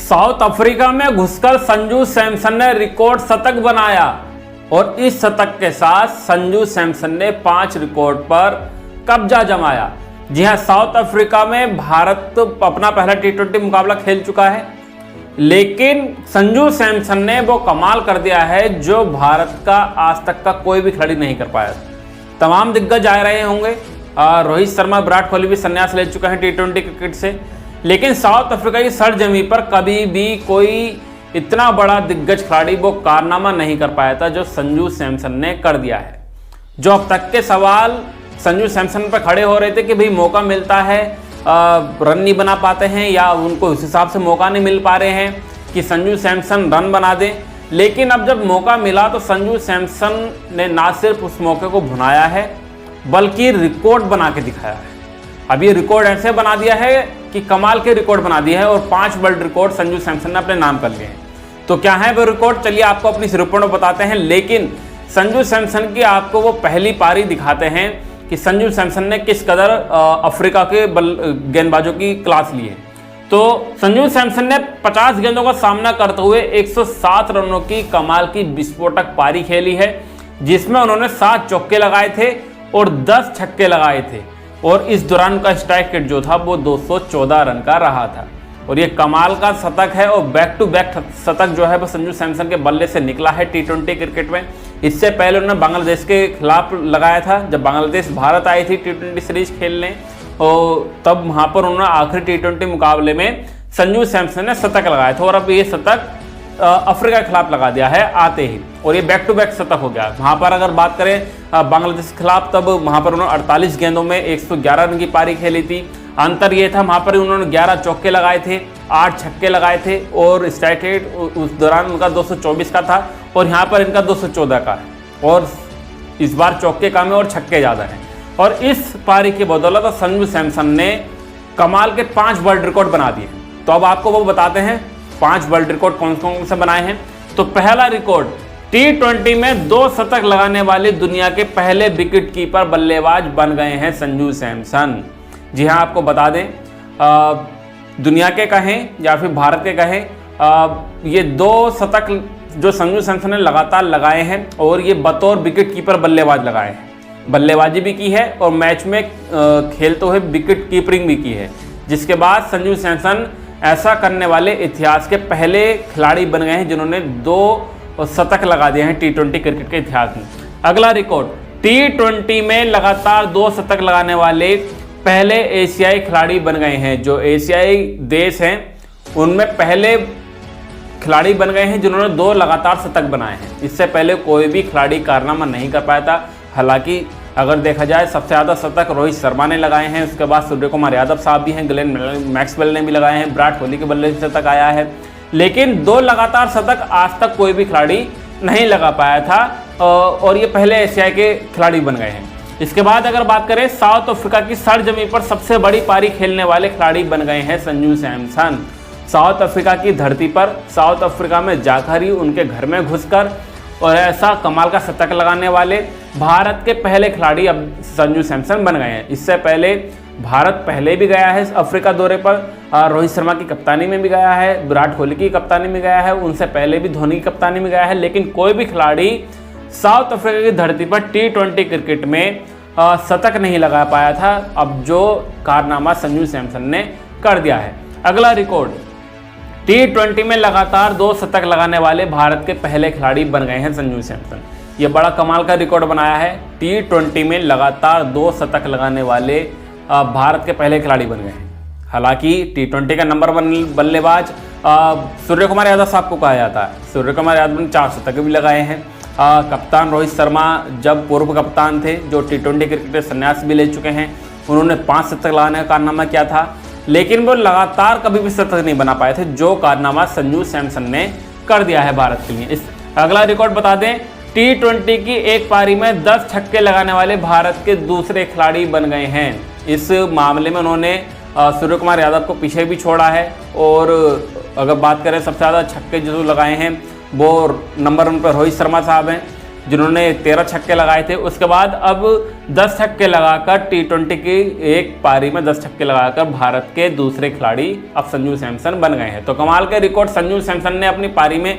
South Africa में घुसकर संजू सैमसन ने रिकॉर्ड शतक बनाया और इस शतक के साथ संजू सैमसन ने 5 रिकॉर्ड पर कब्जा जमाया। जी हां, साउथ अफ्रीका में भारत अपना पहला T20 मुकाबला खेल चुका है, लेकिन संजू सैमसन ने वो कमाल कर दिया है जो भारत का आज तक का कोई भी खिलाड़ी नहीं कर पाया। तमाम दिग्गज आ रहे होंगे, रोहित शर्मा, विराट कोहली भी संन्यास ले चुके हैं T20 क्रिकेट से, लेकिन साउथ अफ्रीका की सरजमी पर कभी भी कोई इतना बड़ा दिग्गज खिलाड़ी वो कारनामा नहीं कर पाया था जो संजू सैमसन ने कर दिया है। जो अब तक के सवाल संजू सैमसन पर खड़े हो रहे थे कि भाई मौका मिलता है, रन नहीं बना पाते हैं या उनको उस हिसाब से मौका नहीं मिल पा रहे हैं कि संजू सैमसन रन बना दें, लेकिन अब जब मौका मिला तो संजू सैमसन ने ना सिर्फ उस मौके को भुनाया है बल्कि रिकॉर्ड बना के दिखाया है। अब ये रिकॉर्ड ऐसे बना दिया है कि कमाल के रिकॉर्ड बना दिया है और 5 वर्ल्ड रिकॉर्ड संजू सैमसन ने अपने नाम कर लिए हैं। तो क्या है वो रिकॉर्ड, चलिए आपको अपनी इस रिपोर्ट में बताते हैं, लेकिन संजू सैमसन की आपको वो पहली पारी दिखाते हैं कि संजू सैमसन ने किस कदर अफ्रीका के गेंदबाजों की क्लास ली है। तो संजू सैमसन ने 50 गेंदों का सामना करते हुए 107 रनों की कमाल की विस्फोटक पारी खेली है, जिसमें उन्होंने 7 चौके लगाए थे और 10 छक्के लगाए थे और इस दौरान का स्ट्राइक रेट जो था वो 214 रन का रहा था और ये कमाल का शतक है और बैक टू बैक शतक जो है वो संजू सैमसन के बल्ले से निकला है T20 क्रिकेट में। इससे पहले उन्होंने बांग्लादेश के खिलाफ लगाया था, जब बांग्लादेश भारत आई थी T20 सीरीज खेलने, और तब वहां पर उन्होंने आखिरी T20 मुकाबले में संजू सैमसन ने शतक लगाया था और अब ये शतक अफ्रीका के खिलाफ लगा दिया है आते ही, और ये बैक टू बैक शतक हो गया। वहां पर अगर बात करें बांग्लादेश के खिलाफ, तब वहां पर उन्होंने 48 गेंदों में 111 रन की पारी खेली थी। अंतर ये था वहां पर उन्होंने 11 चौके लगाए थे, 8 छक्के लगाए थे और स्ट्राइक रेट उस दौरान उनका 224 का था और यहाँ पर इनका 214 का है और इस बार चौके कम है और छक्के ज़्यादा हैं। और इस पारी की बदौलत संजू सैमसन ने कमाल के 5 वर्ल्ड रिकॉर्ड बना दिए। तो अब आपको वो बताते हैं 5 वर्ल्ड रिकॉर्ड कौन कौन से बनाए हैं। तो पहला रिकॉर्ड, T20 में 2 शतक लगाने वाले दुनिया के पहले विकेट कीपर बल्लेबाज बन गए हैं संजू सैमसन। जी हाँ, आपको बता दें, दुनिया के कहें या फिर भारत के कहें, ये 2 शतक जो संजू सैमसन ने लगातार लगाए हैं और ये बतौर विकेट कीपर बल्लेबाज लगाए हैं। बल्लेबाजी भी की है और मैच में खेलते हुए विकेट कीपिंग भी की है, जिसके बाद संजू सैमसन ऐसा करने वाले इतिहास के पहले खिलाड़ी बन गए हैं जिन्होंने 2 शतक लगा दिए हैं T20 क्रिकेट के इतिहास में। अगला रिकॉर्ड, T20 में लगातार 2 शतक लगाने वाले पहले एशियाई खिलाड़ी बन गए हैं। जो एशियाई देश हैं उनमें पहले खिलाड़ी बन गए हैं जिन्होंने 2 लगातार शतक बनाए हैं। इससे पहले कोई भी खिलाड़ी कारनामा नहीं कर पाया था। हालांकि अगर देखा जाए सबसे ज़्यादा शतक रोहित शर्मा ने लगाए हैं, उसके बाद सूर्य कुमार यादव साहब भी हैं, ग्लेन मैक्सवेल ने भी लगाए हैं, विराट कोहली के बल्ले से शतक आया है, लेकिन 2 लगातार शतक आज तक कोई भी खिलाड़ी नहीं लगा पाया था और ये पहले एशिया के खिलाड़ी बन गए हैं। इसके बाद अगर बात करें, साउथ अफ्रीका की सरजमी पर सबसे बड़ी पारी खेलने वाले खिलाड़ी बन गए हैं संजू सैमसन। साउथ अफ्रीका की धरती पर, साउथ अफ्रीका में जाकर ही उनके घर में घुसकर और ऐसा कमाल का शतक लगाने वाले भारत के पहले खिलाड़ी अब संजू सैमसन बन गए हैं। इससे पहले भारत पहले भी गया है अफ्रीका दौरे पर, रोहित शर्मा की कप्तानी में भी गया है, विराट कोहली की कप्तानी में गया है, उनसे पहले भी धोनी की कप्तानी में गया है, लेकिन कोई भी खिलाड़ी साउथ अफ्रीका की धरती पर T20 क्रिकेट में शतक नहीं लगा पाया था। अब जो कारनामा संजू सैमसन ने कर दिया है। अगला रिकॉर्ड, T20 में लगातार 2 शतक लगाने वाले भारत के पहले खिलाड़ी बन गए हैं संजू सैमसन। ये बड़ा कमाल का रिकॉर्ड बनाया है। T20 में लगातार 2 शतक लगाने वाले भारत के पहले खिलाड़ी बन गए हैं। हालांकि T20 का नंबर 1 बल्लेबाज सूर्य कुमार यादव साहब को कहा जाता है। सूर्य कुमार यादव ने 4 शतक भी लगाए हैं। कप्तान रोहित शर्मा जब पूर्व कप्तान थे, जो T20 क्रिकेट से संन्यास भी ले चुके हैं, उन्होंने 5 शतक लगाने का कारनामा किया था, लेकिन वो लगातार कभी भी शतक नहीं बना पाए थे, जो कारनामा संजू सैमसन ने कर दिया है भारत के लिए। अगला रिकॉर्ड बता दें, T20 की एक पारी में 10 छक्के लगाने वाले भारत के दूसरे खिलाड़ी बन गए हैं। इस मामले में उन्होंने सूर्य कुमार यादव को पीछे भी छोड़ा है और अगर बात करें सबसे ज़्यादा छक्के जो लगाए हैं वो नंबर 1 पर रोहित शर्मा साहब हैं। जिन्होंने 13 छक्के लगाए थे। उसके बाद अब 10 छक्के लगाकर T20 की एक पारी में 10 छक्के लगाकर भारत के दूसरे खिलाड़ी अब संजू सैमसन बन गए हैं। तो कमाल के रिकॉर्ड संजू सैमसन ने अपनी पारी में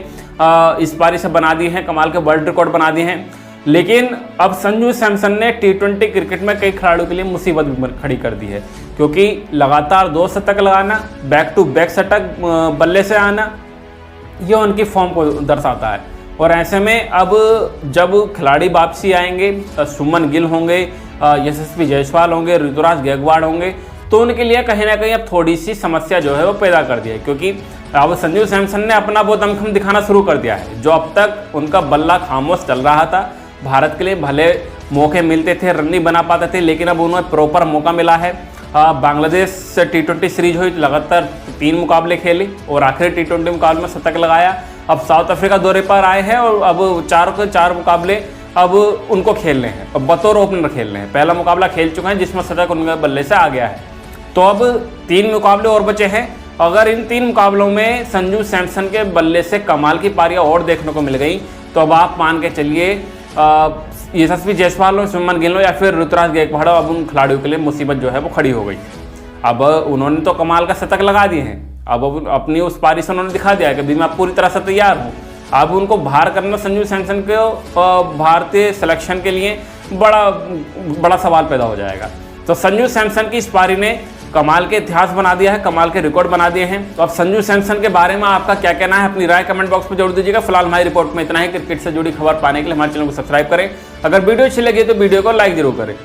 इस पारी से बना दिए हैं, कमाल के वर्ल्ड रिकॉर्ड बना दिए हैं। लेकिन अब संजू सैमसन ने T20 क्रिकेट में कई खिलाड़ियों के लिए मुसीबत भी खड़ी कर दी है, क्योंकि लगातार 2 शतक लगाना, बैक टू बैक शतक बल्ले से आना, ये उनकी फॉर्म को दर्शाता है। और ऐसे में अब जब खिलाड़ी वापसी आएंगे, शुभमन गिल होंगे, यशस्वी जायसवाल होंगे, ऋतुराज गायकवाड़ होंगे, तो उनके लिए कहीं ना कहीं अब थोड़ी सी समस्या जो है वो पैदा कर दी है, क्योंकि अब संजू सैमसन ने अपना वो दमखम दिखाना शुरू कर दिया है। जो अब तक उनका बल्ला खामोश चल रहा था, भारत के लिए भले मौके मिलते थे, रन नहीं बना पाते थे, लेकिन अब उन्हें प्रॉपर मौका मिला है। बांग्लादेश से T20 सीरीज हुई, लगातार 3 मुकाबले खेले और आखिरी T20 मुकाबले में शतक लगाया। अब साउथ अफ्रीका दौरे पर आए हैं और अब 4 के 4 मुकाबले अब उनको खेलने हैं, अब बतौर ओपनर खेलने हैं। पहला मुकाबला खेल चुके हैं जिसमें शतक उनके बल्ले से आ गया है। तो अब 3 मुकाबले और बचे हैं। अगर इन 3 मुकाबलों में संजू सैमसन के बल्ले से कमाल की पारियां और देखने को मिल गई, तो अब आप मान के चलिए यशस्वी जायसवाल हो, शुभमन गिल हो या फिर ऋतुराज गायकवाड़ हो, अब उन खिलाड़ियों के लिए मुसीबत जो है वो खड़ी हो गई। अब उन्होंने तो कमाल का शतक लगा दिए हैं, अब अपनी उस पारी से उन्होंने दिखा दिया है कि मैं पूरी तरह से तैयार हूँ। अब उनको बाहर करना संजू सैमसन को भारतीय सिलेक्शन के लिए बड़ा सवाल पैदा हो जाएगा। तो संजू सैमसन की इस पारी ने कमाल के इतिहास बना दिया है, कमाल के रिकॉर्ड बना दिए हैं। तो अब संजू सैमसन के बारे में आपका क्या कहना है, अपनी राय कमेंट बॉक्स में जरूर दीजिएगा। फिलहाल हमारी रिपोर्ट में इतना ही। क्रिकेट से जुड़ी खबर पाने के लिए हमारे चैनल को सब्सक्राइब करें। अगर वीडियो अच्छी लगी तो वीडियो को लाइक जरूर करें।